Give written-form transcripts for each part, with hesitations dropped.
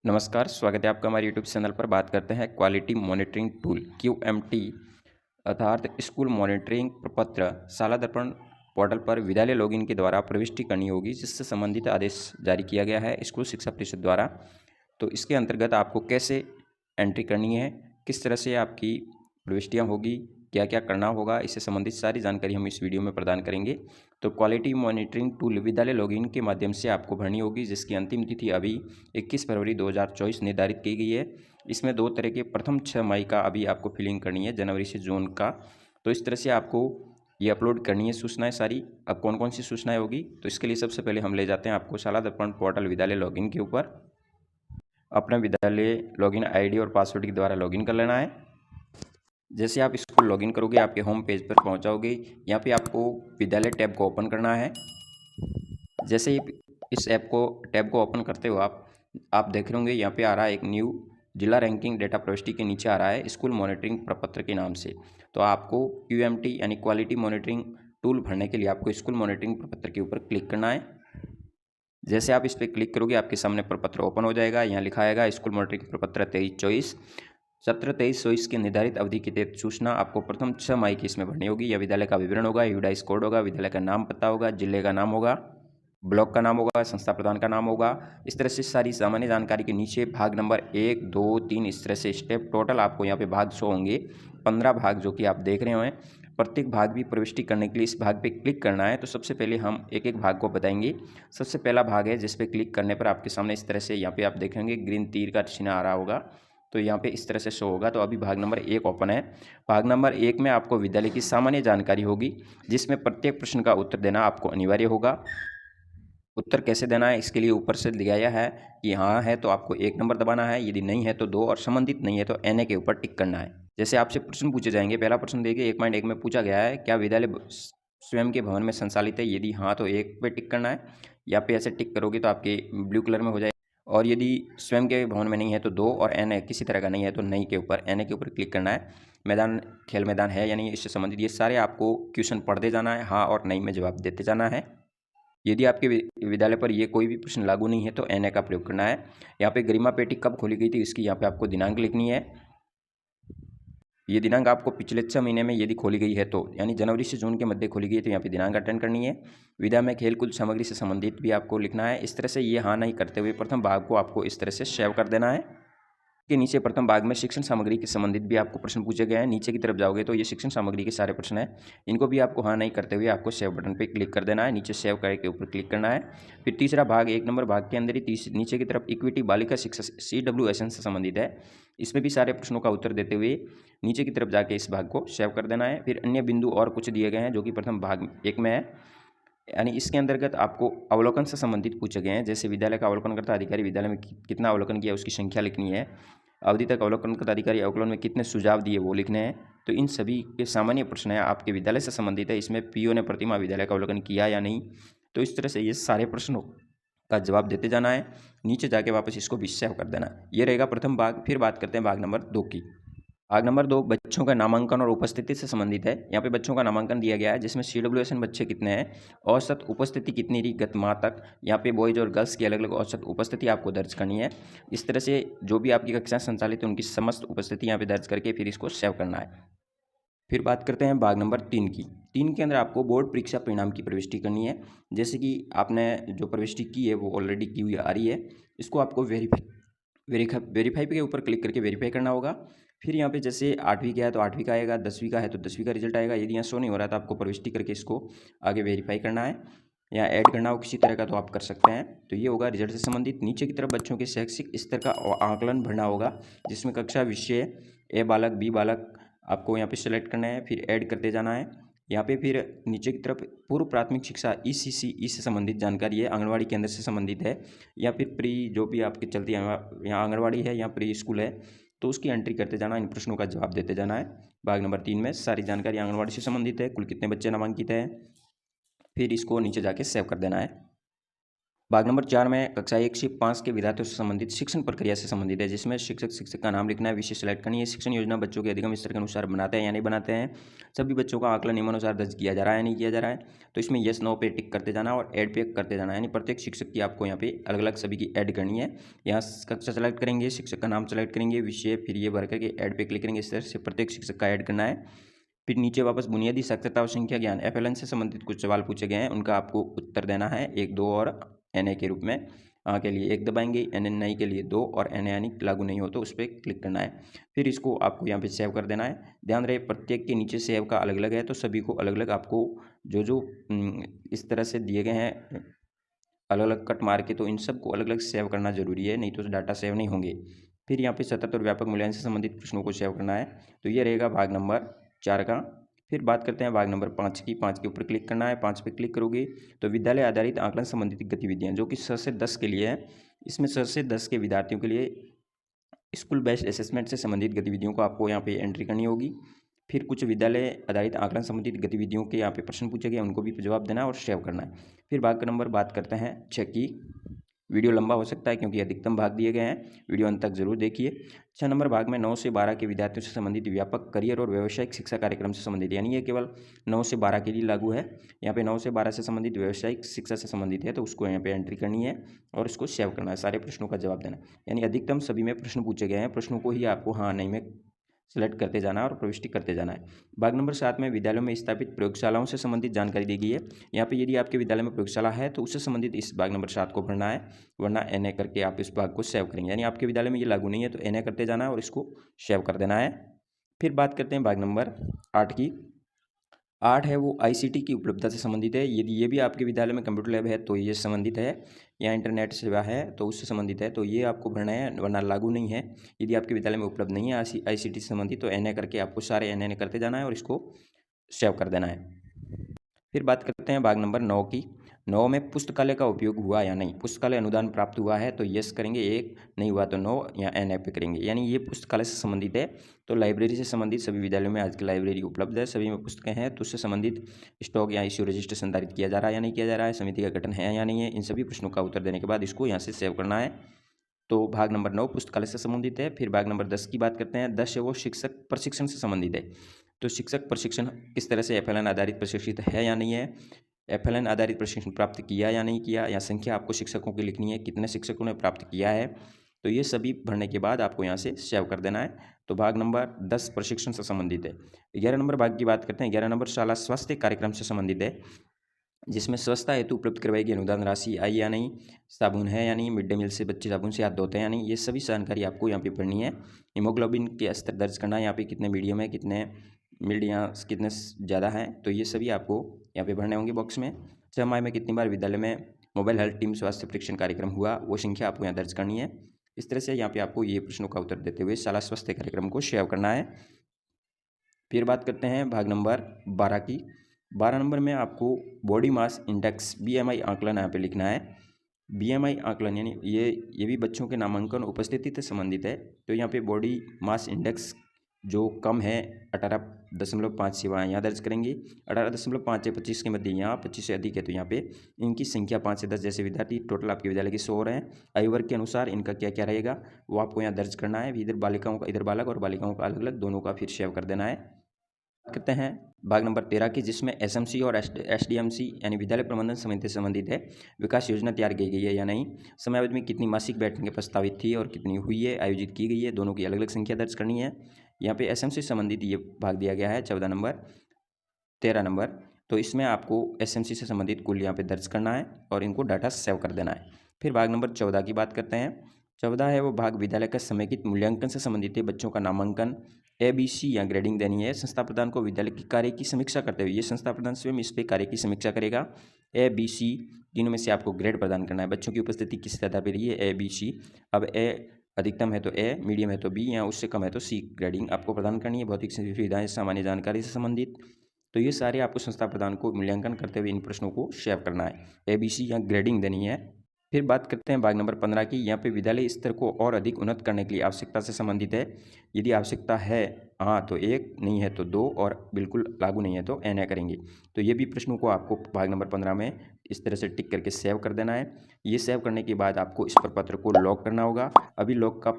नमस्कार, स्वागत है आपका हमारे यूट्यूब चैनल पर। बात करते हैं क्वालिटी मॉनिटरिंग टूल QMT अर्थात स्कूल मॉनिटरिंग प्रपत्र शाला दर्पण पोर्टल पर विद्यालय लॉगिन के द्वारा प्रविष्टि करनी होगी, जिससे संबंधित आदेश जारी किया गया है स्कूल शिक्षा परिषद द्वारा। तो इसके अंतर्गत आपको कैसे एंट्री करनी है, किस तरह से आपकी प्रविष्टियाँ होगी, क्या क्या करना होगा, इससे संबंधित सारी जानकारी हम इस वीडियो में प्रदान करेंगे। तो क्वालिटी मॉनिटरिंग टूल विद्यालय लॉगिन के माध्यम से आपको भरनी होगी, जिसकी अंतिम तिथि अभी 21 फरवरी 2024 निर्धारित की गई है। इसमें दो तरह के प्रथम 6 मई का अभी आपको फिलिंग करनी है, जनवरी से जून का। तो इस तरह से आपको ये अपलोड करनी है सूचनाएं सारी। अब कौन कौन सी सूचनाएं होगी, तो इसके लिए सबसे पहले हम ले जाते हैं आपको शाला दर्पण पोर्टल विद्यालय लॉगिन के ऊपर। अपना विद्यालय लॉगिन आईडी और पासवर्ड के द्वारा लॉगिन कर लेना है। जैसे आप इसको लॉगिन करोगे, आपके होम पेज पर पहुंचाओगे। यहाँ पे आपको विद्यालय टैब को ओपन करना है। जैसे ही इस टैब को ओपन करते हो आप देख रहे होंगे, यहाँ पे आ रहा है एक न्यू जिला रैंकिंग डेटा प्रविष्टि के नीचे आ रहा है स्कूल मॉनिटरिंग प्रपत्र के नाम से। तो आपको QMT यानी क्वालिटी मॉनिटरिंग टूल भरने के लिए आपको स्कूल मॉनिटरिंग प्रपत्र के ऊपर क्लिक करना है। जैसे आप इस पर क्लिक करोगे, आपके सामने प्रपत्र ओपन हो जाएगा। यहाँ लिखा आएगा स्कूल मॉनिटरिंग प्रपत्र 23-24 सत्र 23-24 की निर्धारित अवधि के तहत सूचना आपको प्रथम 6 मई की इसमें भरनी होगी। यह विद्यालय का विवरण होगा, यूडाइस कोड होगा, विद्यालय का नाम पता होगा, जिले का नाम होगा, ब्लॉक का नाम होगा, संस्था प्रधान का नाम होगा। इस तरह से सारी सामान्य जानकारी के नीचे भाग नंबर 1, 2, 3 इस तरह से स्टेप टोटल आपको यहाँ पे भाग शो होंगे, 15 भाग जो कि आप देख रहे हैं। प्रत्येक भाग भी प्रविष्टि करने के लिए इस भाग पे क्लिक करना है। तो सबसे पहले हम एक एक भाग को बताएंगे। सबसे पहला भाग है जिस पे क्लिक करने पर आपके सामने इस तरह से यहाँ पे आप देखेंगे ग्रीन तीर का चिन्ह आ रहा होगा, तो यहाँ पे इस तरह से शो होगा। तो अभी भाग नंबर 1 ओपन है। भाग नंबर 1 में आपको विद्यालय की सामान्य जानकारी होगी, जिसमें प्रत्येक प्रश्न का उत्तर देना आपको अनिवार्य होगा। उत्तर कैसे देना है, इसके लिए ऊपर से दिया गया है कि हाँ है तो आपको 1 नंबर दबाना है, यदि नहीं है तो 2 और संबंधित नहीं है तो NA के ऊपर टिक करना है। जैसे आपसे प्रश्न पूछे जाएंगे, पहला प्रश्न देखिए 1.1 में पूछा गया है, क्या विद्यालय स्वयं के भवन में संचालित है? यदि हाँ तो 1 पे टिक करना है। यहाँ पे ऐसे टिक करोगे तो आपके ब्लू कलर में हो जाएगा। और यदि स्वयं के भवन में नहीं है तो 2 और NA किसी तरह का नहीं है तो नहीं के ऊपर NA के ऊपर क्लिक करना है। मैदान खेल मैदान है या नहीं, इससे संबंधित ये सारे आपको क्वेश्चन पढ़ते जाना है, हाँ और नहीं में जवाब देते जाना है। यदि आपके विद्यालय पर ये कोई भी प्रश्न लागू नहीं है तो NA का प्रयोग करना है। यहाँ पे गरिमा पेटी कब खोली गई थी, इसकी यहाँ पे आपको दिनांक लिखनी है। ये दिनांक आपको पिछले 6 महीने में यदि खोली गई है तो, यानी जनवरी से जून के मध्य खोली गई है तो यहाँ पे दिनांक अटेंड करनी है। विद्या में खेलकूद सामग्री से संबंधित भी आपको लिखना है। इस तरह से ये हाँ नहीं करते हुए प्रथम भाग को आपको इस तरह से सेव कर देना है। के नीचे प्रथम भाग में शिक्षण सामग्री के संबंधित भी आपको प्रश्न पूछे गए हैं। नीचे की तरफ जाओगे तो ये शिक्षण सामग्री के सारे प्रश्न हैं, इनको भी आपको हाँ नहीं करते हुए आपको सेव बटन पे क्लिक कर देना है। नीचे सेव करे के ऊपर क्लिक करना है। फिर तीसरा भाग 1 नंबर भाग के अंदर ही नीचे की तरफ इक्विटी बालिका शिक्षा CWSN से संबंधित है। इसमें भी सारे प्रश्नों का उत्तर देते हुए नीचे की तरफ जाके इस भाग को सेव कर देना है। फिर अन्य बिंदु और कुछ दिए गए हैं जो कि प्रथम भाग 1 में है, यानी इसके अंतर्गत आपको अवलोकन से संबंधित पूछे गए हैं। जैसे विद्यालय का अवलोकनकर्ता अधिकारी विद्यालय में कितना अवलोकन किया उसकी संख्या लिखनी है। अवधि तक अवलोकनकर्ता अधिकारी अवलोकन में कितने सुझाव दिए वो लिखने हैं। तो इन सभी के सामान्य प्रश्न हैं, आपके विद्यालय से संबंधित है। इसमें PO ने प्रतिमा विद्यालय का अवलोकन किया या नहीं, तो इस तरह से ये सारे प्रश्नों का जवाब देते जाना है। नीचे जाके वापस इसको भी सेव कर देना है। ये रहेगा प्रथम भाग। फिर बात करते हैं भाग नंबर 2 की। भाग नंबर 2 बच्चों का नामांकन और उपस्थिति से संबंधित है। यहाँ पे बच्चों का नामांकन दिया गया है, जिसमें CWSN बच्चे कितने हैं, औसत उपस्थिति कितनी रही गत माह तक। यहाँ पे बॉयज़ और गर्ल्स की अलग अलग औसत उपस्थिति आपको दर्ज करनी है। इस तरह से जो भी आपकी कक्षाएं संचालित है उनकी समस्त उपस्थिति यहाँ पे दर्ज करके फिर इसको सेव करना है। फिर बात करते हैं भाग नंबर 3 की। 3 के अंदर आपको बोर्ड परीक्षा परिणाम की प्रविष्टि करनी है। जैसे कि आपने जो प्रविष्टि की है वो ऑलरेडी की हुई आ रही है, इसको आपको वेरीफाई के ऊपर क्लिक करके वेरीफाई करना होगा। फिर यहाँ पे जैसे 8वीं का है तो 8वीं का आएगा, 10वीं का है तो 10वीं का रिजल्ट आएगा। यदि यहाँ शो नहीं हो रहा है तो आपको प्रविष्टि करके इसको आगे वेरीफाई करना है या ऐड करना हो किसी तरह का, तो आप कर सकते हैं। तो ये होगा रिजल्ट से संबंधित। नीचे की तरफ बच्चों के शैक्षिक स्तर का आकलन भरना होगा, जिसमें कक्षा विषय A बालक B बालक आपको यहाँ पे सेलेक्ट करना है, फिर ऐड करते जाना है। यहाँ पे फिर नीचे की तरफ पूर्व प्राथमिक शिक्षा ECC से संबंधित जानकारी है, आंगनवाड़ी केंद्र से संबंधित है, या फिर प्री जो भी आपकी चलती है यहाँ आंगनवाड़ी है या प्री स्कूल है, तो उसकी एंट्री करते जाना, इन प्रश्नों का जवाब देते जाना है। भाग नंबर 3 में सारी जानकारी आंगनवाड़ी से संबंधित है, कुल कितने बच्चे नामांकित हैं, फिर इसको नीचे जाके सेव कर देना है। भाग नंबर 4 में कक्षा 1 से 5 के विद्यार्थियों से संबंधित शिक्षण प्रक्रिया से संबंधित है, जिसमें शिक्षक का नाम लिखना है, विषय सेलेक्ट करनी है। शिक्षण योजना बच्चों के अधिगम स्तर के अनुसार बनाते हैं या नहीं बनाते हैं। सभी बच्चों का आकलन नियमानुसार दर्ज किया जा रहा है या नहीं किया जा रहा है। तो इसमें यस नो पे टिक करते जाना और ऐड पे करते जाना, यानी प्रत्येक शिक्षक की आपको यहाँ पे अलग अलग सभी की ऐड करनी है। यहाँ कक्षा सेलेक्ट करेंगे, शिक्षक का नाम सेलेक्ट करेंगे, विषय, फिर ये भर करके ऐड पे क्लिक करेंगे। इस तरह से प्रत्येक शिक्षक का ऐड करना है। फिर नीचे वापस बुनियादी साक्षरता और संख्या ज्ञान FLN से संबंधित कुछ सवाल पूछे गए हैं, उनका आपको उत्तर देना है 1, 2 और NA के रूप में। के लिए 1 दबाएंगे, NA नहीं के लिए 2 और NA यानी लागू नहीं हो तो उस पर क्लिक करना है। फिर इसको आपको यहाँ पे सेव कर देना है। ध्यान रहे प्रत्येक के नीचे सेव का अलग अलग है, तो सभी को अलग अलग आपको जो इस तरह से दिए गए हैं अलग अलग कट मार के, तो इन सब को अलग अलग सेव करना जरूरी है, नहीं तो डाटा सेव नहीं होंगे। फिर यहाँ पे सतत और व्यापक मूल्यांकन से संबंधित प्रश्नों को सेव करना है। तो ये रहेगा भाग नंबर 4 का। फिर बात करते हैं भाग नंबर 5 की। 5 के ऊपर क्लिक करना है। 5 पे क्लिक करोगे तो विद्यालय आधारित आकलन संबंधित गतिविधियाँ, जो कि 6 से 10 के लिए है। इसमें 6 से 10 के विद्यार्थियों के लिए स्कूल बेस्ड असेसमेंट से संबंधित गतिविधियों को आपको यहाँ पे एंट्री करनी होगी। फिर कुछ विद्यालय आधारित आकलन संबंधित गतिविधियों के यहाँ पे प्रश्न पूछे गए, उनको भी जवाब देना है और सेव करना है। फिर भाग नंबर बात करते हैं 6 की। वीडियो लंबा हो सकता है क्योंकि अधिकतम भाग दिए गए हैं, वीडियो अंत तक जरूर देखिए। 6 नंबर भाग में 9 से 12 के विद्यार्थियों से संबंधित व्यापक करियर और व्यावसायिक शिक्षा कार्यक्रम से संबंधित, यानी ये केवल 9 से 12 के लिए लागू है। यहाँ पे 9 से 12 से संबंधित व्यावसायिक शिक्षा से संबंधित है, तो उसको यहाँ पे एंट्री करनी है और इसको सेव करना है, सारे प्रश्नों का जवाब देना। यानी अधिकतम सभी में प्रश्न पूछे गए हैं, प्रश्नों को ही आपको हाँ नहीं में सेलेक्ट करते जाना है और प्रविष्टि करते जाना है। भाग नंबर 7 में विद्यालयों में स्थापित प्रयोगशालाओं से संबंधित जानकारी दी गई है। यहाँ पे यदि आपके विद्यालय में प्रयोगशाला है तो उससे संबंधित इस भाग नंबर 7 को भरना है, वरना NA करके आप इस भाग को सेव करेंगे। यानी आपके विद्यालय में ये लागू नहीं है तो NA करते जाना है और इसको सेव कर देना है। फिर बात करते हैं भाग नंबर 8 की। 8 है वो ICT की उपलब्धता से संबंधित है। यदि ये भी आपके विद्यालय में कंप्यूटर लैब है तो ये संबंधित है, या इंटरनेट सेवा है तो उससे संबंधित है, तो ये आपको भरना है, वरना लागू नहीं है। यदि आपके विद्यालय में उपलब्ध नहीं है ICT से संबंधित तो NA करके आपको सारे NA करते जाना है और इसको सेव कर देना है। फिर बात करते हैं भाग नंबर 9 की। 9 में पुस्तकालय का उपयोग हुआ या नहीं। पुस्तकालय अनुदान प्राप्त हुआ है तो यस करेंगे 1, नहीं हुआ तो नो या NA पे करेंगे। यानी ये पुस्तकालय से संबंधित है, तो लाइब्रेरी से संबंधित सभी विद्यालयों में आजकल लाइब्रेरी उपलब्ध है, सभी में पुस्तकें हैं, तो उससे संबंधित स्टॉक या इश्यू रजिस्ट्रेशन संधारित किया जा रहा है या नहीं किया जा रहा है, समिति का गठन है या नहीं है, इन सभी प्रश्नों का उत्तर देने के बाद इसको यहाँ से सेव करना है। तो भाग नंबर 9 पुस्तकालय से संबंधित है। फिर भाग नंबर 10 की बात करते हैं। 10 है वो शिक्षक प्रशिक्षण से संबंधित है। तो शिक्षक प्रशिक्षण किस तरह से FLN आधारित प्रशिक्षित है या नहीं है, FLN आधारित प्रशिक्षण प्राप्त किया या नहीं किया, या संख्या आपको शिक्षकों की लिखनी है, कितने शिक्षकों ने प्राप्त किया है, तो ये सभी भरने के बाद आपको यहाँ से सेव कर देना है। तो भाग नंबर 10 प्रशिक्षण से संबंधित है। 11 नंबर भाग की बात करते हैं। 11 नंबर शाला स्वास्थ्य कार्यक्रम से संबंधित है, जिसमें स्वच्छता हेतु उपलब्ध करवाई गई अनुदान राशि आई या नहीं, साबुन है या नहीं, मिड डे मील से बच्चे साबुन से हाथ धोते हैं या नहीं, ये सभी जानकारी आपको यहाँ पे पढ़नी है। हीमोग्लोबिन के स्तर दर्ज करना है, यहाँ पे कितने मीडियम है, कितने मिल्ड या कितने ज़्यादा है, तो ये सभी आपको यहाँ पे भरने होंगे बॉक्स में। 6 माह में कितनी बार विद्यालय में मोबाइल हेल्थ टीम स्वास्थ्य परीक्षण कार्यक्रम हुआ, वो संख्या आपको यहाँ दर्ज करनी है। इस तरह से यहाँ पे आपको ये प्रश्नों का उत्तर देते हुए शाला स्वास्थ्य कार्यक्रम को सेव करना है। फिर बात करते हैं भाग नंबर 12 की। 12 नंबर में आपको बॉडी मास इंडेक्स BMI आकलन यहाँ पे लिखना है। BMI आकलन यानी ये भी बच्चों के नामांकन उपस्थिति से संबंधित है। तो यहाँ पे बॉडी मास इंडेक्स जो कम है 18.5 से वहाँ यहाँ दर्ज करेंगे। 18.5 से 25 के मध्य यहाँ, 25 से अधिक है तो यहाँ पे इनकी संख्या 5 से 10 जैसे विद्यार्थी टोटल आपके विद्यालय की 100 हैं। आयु वर्ग के अनुसार इनका क्या क्या रहेगा वो आपको यहाँ दर्ज करना है। इधर बालिकाओं का, इधर बालक और बालिकाओं का अलग अलग दोनों का फिर सेव कर देना है। करते हैं भाग नंबर 13 की, जिसमें SMC और SDMC यानी विद्यालय प्रबंधन समिति से संबंधित है। विकास योजना तैयार की गई है या नहीं, समयावधि में कितनी मासिक बैठकें प्रस्तावित थी और कितनी हुई है, आयोजित की गई है, दोनों की अलग अलग संख्या दर्ज करनी है। यहाँ पे SMC से संबंधित ये भाग दिया गया है 14 नंबर 13 नंबर, तो इसमें आपको SMC से संबंधित कुल यहाँ पे दर्ज करना है और इनको डाटा सेव कर देना है। फिर भाग नंबर 14 की बात करते हैं। 14 है वो भाग विद्यालय का समेकित मूल्यांकन से संबंधित है। बच्चों का नामांकन ABC या ग्रेडिंग देनी है। संस्था प्रधान को विद्यालय के कार्य की समीक्षा करते हुए, ये संस्था प्रधान स्वयं इस पे कार्य की समीक्षा करेगा। ABC तीनों में से आपको ग्रेड प्रदान करना है। बच्चों की उपस्थिति किस आधार पर रही है, ABC। अब A अधिकतम है तो A, मीडियम है तो B, या उससे कम है तो C ग्रेडिंग आपको प्रदान करनी है। भौतिक सुविधाएं, सामान्य जानकारी से संबंधित, तो ये सारे आपको संस्था प्रधान को मूल्यांकन करते हुए इन प्रश्नों को सेव करना है। ABC या ग्रेडिंग देनी है। फिर बात करते हैं भाग नंबर 15 की। यहाँ पे विद्यालय स्तर को और अधिक उन्नत करने के लिए आवश्यकता से संबंधित है। यदि आवश्यकता है हाँ तो 1, नहीं है तो 2 और बिल्कुल लागू नहीं है तो NA करेंगे। तो ये भी प्रश्नों को आपको भाग नंबर 15 में इस तरह से टिक करके सेव कर देना है। ये सेव करने के बाद आपको इस प्रपत्र को लॉक करना होगा। अभी लॉक का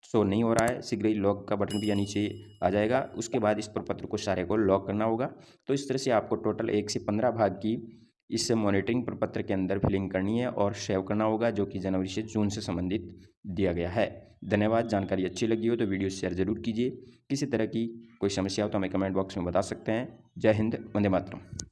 शो नहीं हो रहा है, शीघ्र ही लॉक का बटन भी यहाँ नीचे आ जाएगा। उसके बाद इस प्रपत्र को सारे को लॉक करना होगा। तो इस तरह से आपको टोटल 1 से 15 भाग की इस मॉनिटरिंग प्रपत्र के अंदर फिलिंग करनी है और सेव करना होगा, जो कि जनवरी से जून से संबंधित दिया गया है। धन्यवाद। जानकारी अच्छी लगी हो तो वीडियो शेयर जरूर कीजिए। किसी तरह की कोई समस्या हो तो हमें कमेंट बॉक्स में बता सकते हैं। जय हिंद, वंदे मातरम।